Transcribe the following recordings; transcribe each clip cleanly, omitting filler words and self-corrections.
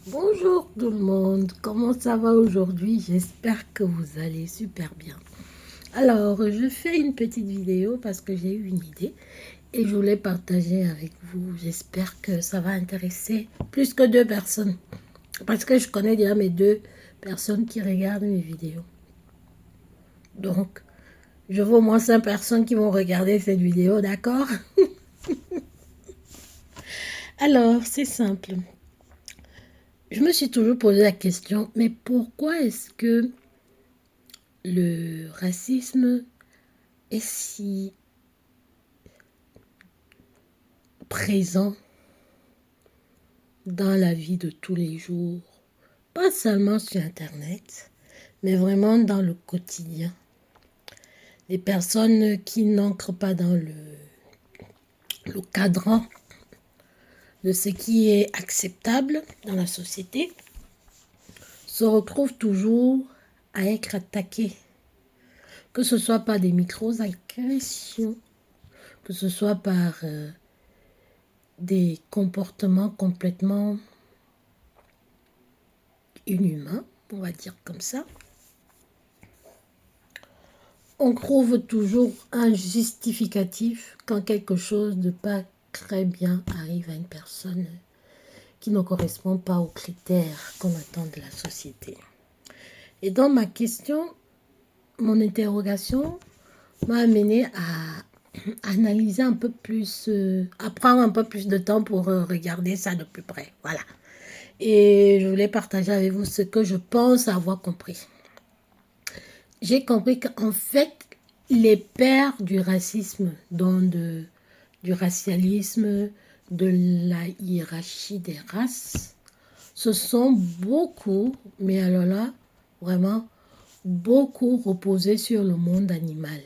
Bonjour tout le monde, comment ça va aujourd'hui? J'espère que vous allez super bien. Alors, je fais une petite vidéo parce que j'ai eu une idée et je voulais partager avec vous. J'espère que ça va intéresser plus que 2 personnes parce que je connais déjà mes 2 personnes qui regardent mes vidéos. Donc, je veux au moins 5 personnes qui vont regarder cette vidéo, d'accord? Alors, c'est simple. Je me suis toujours posé la question, mais pourquoi est-ce que le racisme est si présent dans la vie de tous les jours, pas seulement sur Internet, mais vraiment dans le quotidien. Les personnes qui n'ancrent pas dans le cadran de ce qui est acceptable dans la société se retrouvent toujours à être attaquées, que ce soit par des micro-agressions, que ce soit par des comportements complètement inhumains, on va dire comme ça. On trouve toujours un justificatif quand quelque chose de pas très bien arrive à une personne qui ne correspond pas aux critères qu'on attend de la société. Et dans ma question, mon interrogation m'a amené à analyser un peu plus, à prendre un peu plus de temps pour regarder ça de plus près. Voilà. Et je voulais partager avec vous ce que je pense avoir compris. J'ai compris qu'en fait, les pères du racisme, donc du racialisme, de la hiérarchie des races, se sont beaucoup, mais alors là, vraiment, beaucoup reposés sur le monde animal.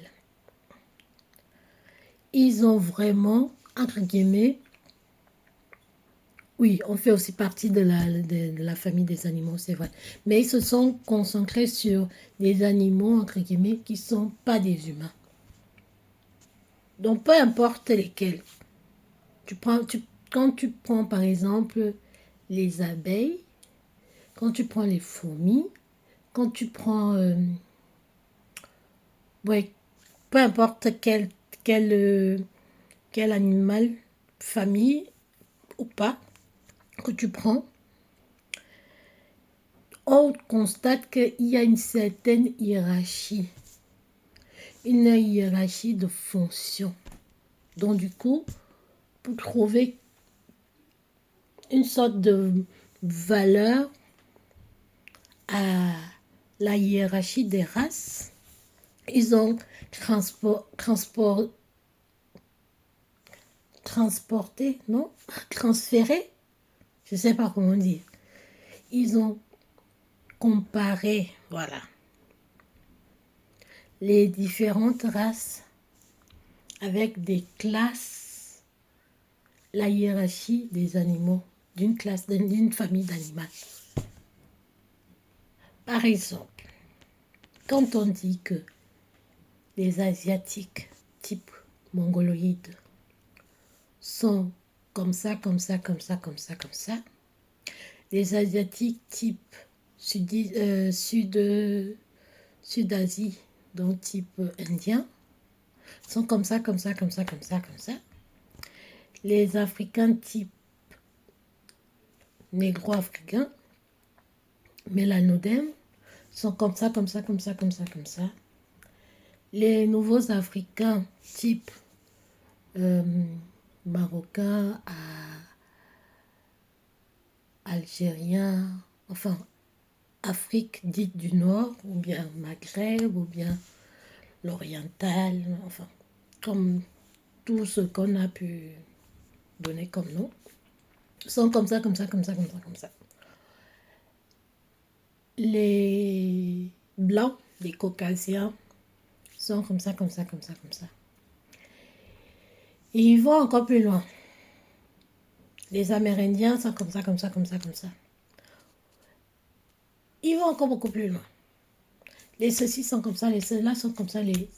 Ils ont vraiment, entre guillemets, oui, on fait aussi partie de la famille des animaux, c'est vrai. Mais ils se sont concentrés sur des animaux, entre guillemets, qui ne sont pas des humains. Donc, peu importe lesquels. Quand tu prends, par exemple, les abeilles, quand tu prends les fourmis, quand tu prends... ouais, peu importe quel animal, famille ou pas, que tu prends, on constate qu'il y a une certaine hiérarchie. Une hiérarchie de fonctions. Donc du coup, pour trouver une sorte de valeur à la hiérarchie des races, ils ont transporté, non? Transféré, je ne sais pas comment dire. Ils ont comparé, voilà, les différentes races avec des classes, la hiérarchie des animaux, d'une famille d'animaux. Par exemple, quand on dit que les Asiatiques type mongoloïdes sont comme ça, comme ça, comme ça, comme ça, comme ça, les Asiatiques type Sud-Asie, donc type indien, sont comme ça, comme ça, comme ça, comme ça, comme ça. Les Africains type négro-africains, mélanodème, sont comme ça, comme ça, comme ça, comme ça, comme ça. Les nouveaux Africains type marocains, algériens, enfin Afrique dite du Nord, ou bien Maghreb, ou bien l'oriental, enfin, comme tout ce qu'on a pu donner comme nom, sont comme ça, comme ça, comme ça, comme ça, comme ça. Les blancs, les caucasiens, sont comme ça, comme ça, comme ça, comme ça. Et ils vont encore plus loin. Les Amérindiens sont comme ça, comme ça, comme ça, comme ça. Ils vont encore beaucoup plus loin. Les ceux-ci sont comme ça, les ceux-là sont comme ça, les...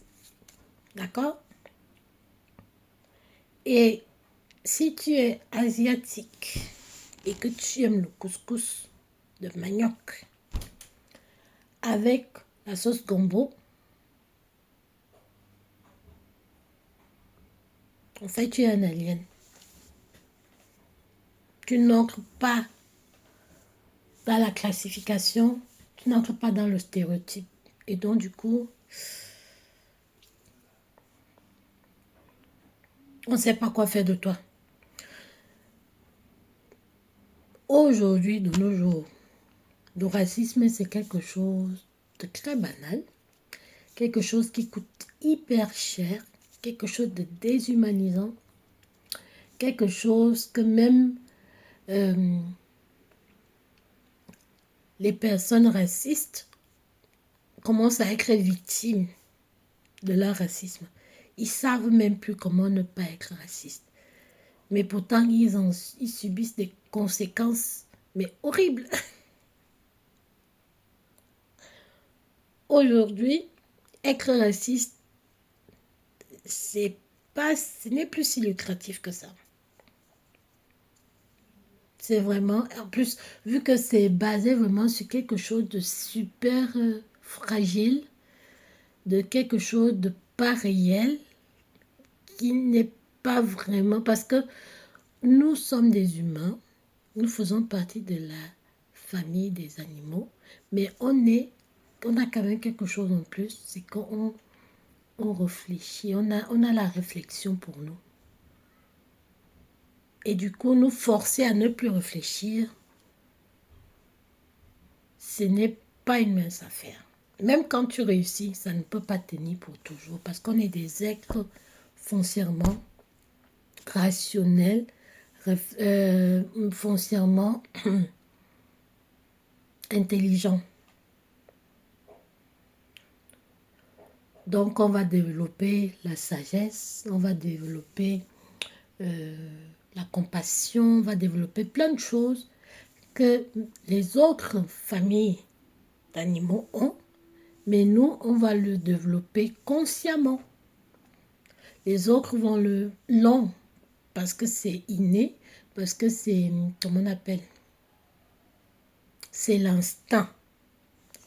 D'accord? Et si tu es asiatique et que tu aimes le couscous, de manioc avec la sauce gombo, en fait, tu es un alien. Tu n'entres pas dans la classification, tu n'entres pas dans le stéréotype. Et donc, du coup, on ne sait pas quoi faire de toi. Aujourd'hui, de nos jours, le racisme, c'est quelque chose de très banal, quelque chose qui coûte hyper cher, quelque chose de déshumanisant, quelque chose que même les personnes racistes commencent à être victimes de leur racisme. Ils savent même plus comment ne pas être racistes. Mais pourtant, ils subissent des conséquences, mais horribles. Aujourd'hui, être raciste, ce n'est plus si lucratif que ça. C'est vraiment, en plus, vu que c'est basé vraiment sur quelque chose de super fragile, de quelque chose de pas réel, qui n'est pas vraiment, parce que nous sommes des humains, nous faisons partie de la famille des animaux, mais on a quand même quelque chose en plus, c'est qu'on réfléchit, on a la réflexion pour nous. Et du coup, nous forcer à ne plus réfléchir, ce n'est pas une mince affaire. Même quand tu réussis, ça ne peut pas tenir pour toujours, parce qu'on est des êtres foncièrement rationnels, foncièrement intelligents. Donc, on va développer la sagesse, on va développer la compassion, on va développer plein de choses que les autres familles d'animaux ont, mais nous, on va le développer consciemment. Les autres l'ont parce que c'est inné, parce que c'est, comment on appelle, c'est l'instinct.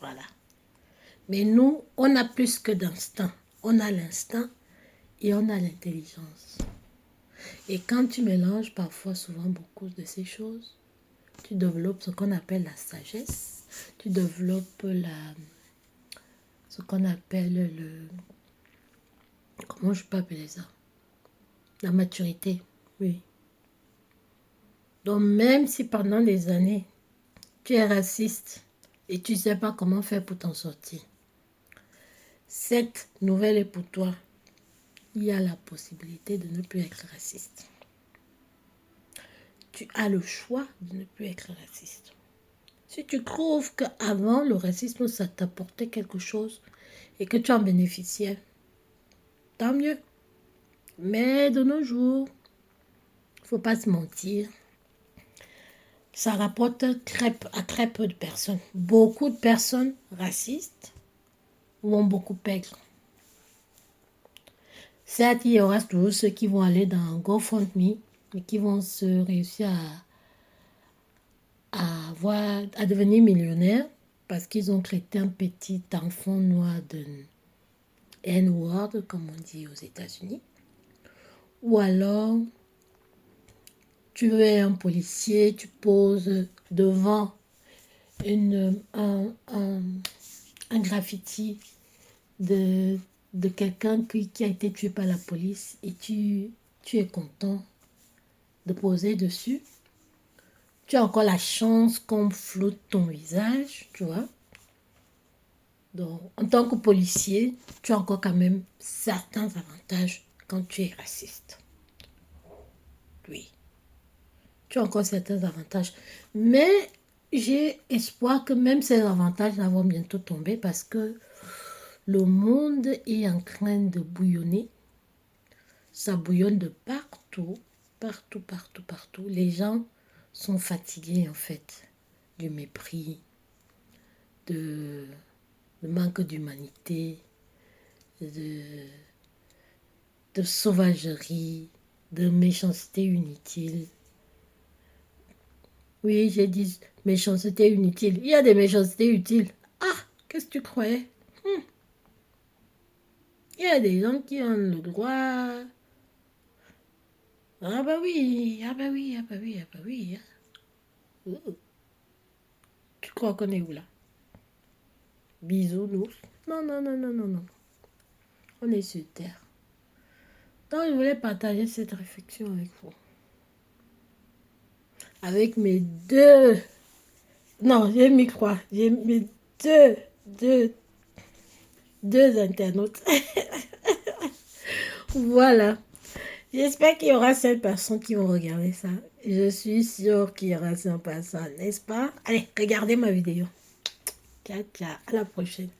Voilà. Mais nous, on a plus que d'instinct. On a l'instinct et on a l'intelligence. Et quand tu mélanges parfois, souvent beaucoup de ces choses, tu développes ce qu'on appelle la sagesse, tu développes ce qu'on appelle comment je peux appeler ça? La maturité, oui. Donc même si pendant des années, tu es raciste et tu ne sais pas comment faire pour t'en sortir, cette nouvelle est pour toi. Il y a la possibilité de ne plus être raciste. Tu as le choix de ne plus être raciste. Si tu trouves qu'avant, le racisme, ça t'apportait quelque chose et que tu en bénéficiais, tant mieux. Mais de nos jours, il ne faut pas se mentir, ça rapporte à très peu de personnes. Beaucoup de personnes racistes vont beaucoup perdre. Certes, il y aura toujours ceux qui vont aller dans GoFundMe et qui vont se réussir à devenir millionnaires parce qu'ils ont traité un petit enfant noir de N-word, comme on dit aux États-Unis. Ou alors, tu es un policier, tu poses devant un graffiti de quelqu'un qui a été tué par la police et tu es content de poser dessus. Tu as encore la chance qu'on floute ton visage, tu vois. Donc, en tant que policier, tu as encore quand même certains avantages quand tu es raciste. Oui. Tu as encore certains avantages. Mais j'ai espoir que même ces avantages vont bientôt tomber parce que le monde est en train de bouillonner. Ça bouillonne de partout, partout, partout, partout. Les gens sont fatigués en fait du mépris, de manque d'humanité, de sauvagerie, de méchanceté inutile. Oui, j'ai dit méchanceté inutile. Il y a des méchancetés utiles. Ah, qu'est-ce que tu croyais? Il y a des gens qui ont le droit. Ah bah oui, ah bah oui, ah bah oui, ah bah oui. Hein. Tu crois qu'on est où là? Bisounours. Non, non, non, non, non, non. On est sur Terre. Donc je voulais partager cette réflexion avec vous. Avec mes deux... Non, j'ai mis quoi? J'ai mes deux, deux, deux internautes. Voilà. J'espère qu'il y aura 5 personnes qui vont regarder ça. Je suis sûre qu'il y aura 5 personnes, n'est-ce pas? Allez, regardez ma vidéo. Ciao, ciao. À la prochaine.